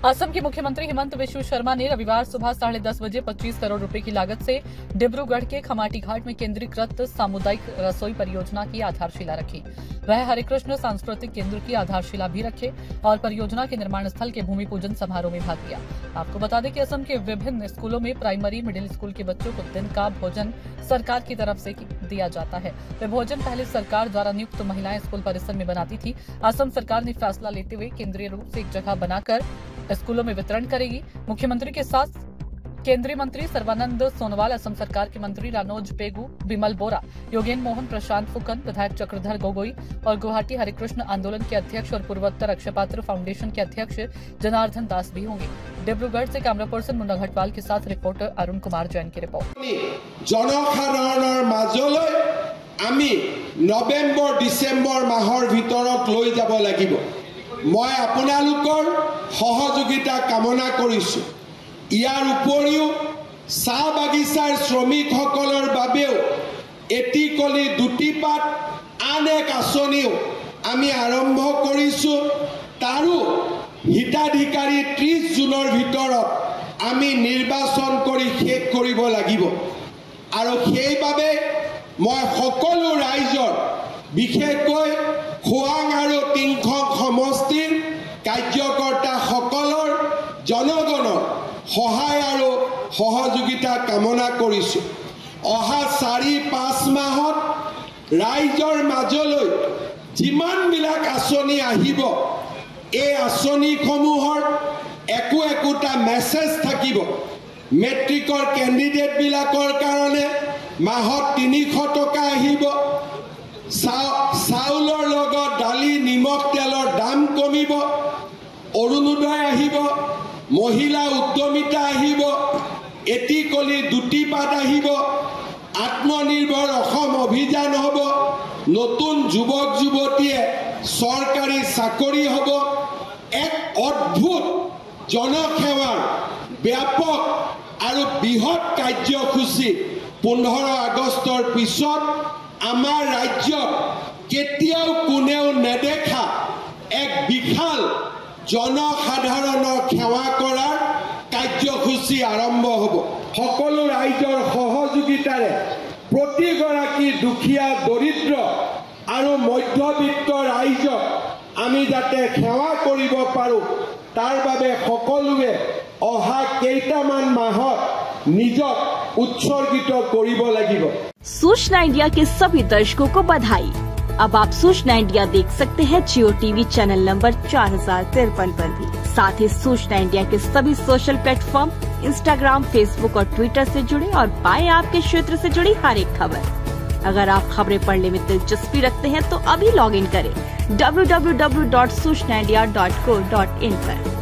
असम के मुख्यमंत्री हिमंत बिश्व शर्मा ने रविवार सुबह 10:30 बजे 25 करोड़ रुपए की लागत से डिब्रूगढ़ के खमाटी घाट में केंद्रीकृत सामुदायिक रसोई परियोजना की आधारशिला रखी। वह हरिकृष्ण सांस्कृतिक केंद्र की आधारशिला भी रखे और परियोजना के निर्माण स्थल के भूमि पूजन समारोह में भाग लिया। आपको बता दें कि असम के विभिन्न स्कूलों में प्राइमरी मिडिल स्कूल के बच्चों को दिन का भोजन सरकार की तरफ से दिया जाता है। वह भोजन पहले सरकार द्वारा नियुक्त महिलाएं स्कूल परिसर में बनाती थी। असम सरकार ने फैसला लेते हुए केंद्रीय रूप से एक जगह बनाकर स्कूलों में वितरण करेगी। मुख्यमंत्री के साथ केंद्रीय मंत्री सर्बानंद सोनोवाल, असम सरकार के मंत्री रानोज पेगू, विमल बोरा, योगेन मोहन, प्रशांत फुकन, विधायक चक्रधर गोगोई और गुवाहाटी हरिकृष्ण आंदोलन के अध्यक्ष और पूर्वोत्तर अक्षयपात्र फाउंडेशन के अध्यक्ष जनार्दन दास भी होंगे। डिब्रूगढ़ से कैमरा पर्सन मुन्ना घटवाल के साथ रिपोर्टर अरुण कुमार जैन की रिपोर्ट। जनसाधाৰণৰ মাজলৈ আমি নৱেম্বৰ ডিসেম্বৰ মাহৰ ভিতৰত লৈ যাব লাগিব। মই আপোনালোকৰ সহযোগিতা কামনা কৰিছো। ইয়াৰ উপৰিও চাহ বাগিচাৰ শ্ৰমিকসকলৰ বাবেও এটিকলি দুটিপাত আন এক আঁচনিও আমি আৰম্ভ কৰিছো। তাৰো হিতাধিকাৰী 30 জুনৰ ভিতৰত আমি নিৰ্বাচন কৰি শেষ কৰিব লাগিব। আৰু সেইবাবে মই সকলো ৰাইজৰ বিশেষকৈ খোৱাং আৰু টিংখং সমষ্টিৰ কাৰ্যকৰ্তাসকলৰ জনগণৰ সহায় আৰু সহযোগিতা কামনা কৰিছো। অহা 4-5 মাহত ৰাইজৰ মাজলৈ যিমানবিলাক আঁচনি আহিব, এই আঁচনিসমূহৰ একোটা মেছেজ থাকিব। মেট্ৰিকৰ কেণ্ডিডেটবিলাকৰ কাৰণে মাহত 300 টকা আহিব। চাউলৰ লগত দালি, নিমখ, তেলৰ দাম কমিব। অৰুণোদয় আহিব। মহিলা উদ্যমিতা আহিব। এটিকলি দুটিপাত আহিব। আত্মনিৰ্ভৰ অসম অভিযান হ'ব। নতুন যুৱক যুৱতীয়ে চৰকাৰী চাকৰি হ'ব। এক অদ্ভুত জনসেৱাৰ ব্যাপক আৰু বৃহৎ কাৰ্যসূচী 15 আগষ্টৰ পিছত আমাৰ ৰাজ্যত কেতিয়াও কোনেও নেদেখা এক বিশাল জনসাধাৰণৰ সেৱা কৰাৰ কাৰ্যসূচী আৰম্ভ হ'ব। সকলো ৰাইজৰ সহযোগিতাৰে প্ৰতিগৰাকী দুখীয়া, দৰিদ্ৰ আৰু মধ্যবিত্ত ৰাইজক আমি যাতে সেৱা কৰিব পাৰোঁ, তাৰ বাবে সকলোৱে অহা কেইটামান মাহত নিজক উৎসৰ্গিত কৰিব লাগিব। सूचना इंडिया के सभी दर्शकों को बधाई। अब आप सूचना इंडिया देख सकते हैं जियो टीवी चैनल नंबर 4053 पर भी। साथ ही सूचना इंडिया के सभी सोशल प्लेटफॉर्म इंस्टाग्राम, फेसबुक और ट्विटर से जुड़े और पाएं आपके क्षेत्र से जुड़ी हर एक खबर। अगर आप खबरें पढ़ने में दिलचस्पी रखते हैं तो अभी लॉग इन करें www.सूचनाindia.co.in पर।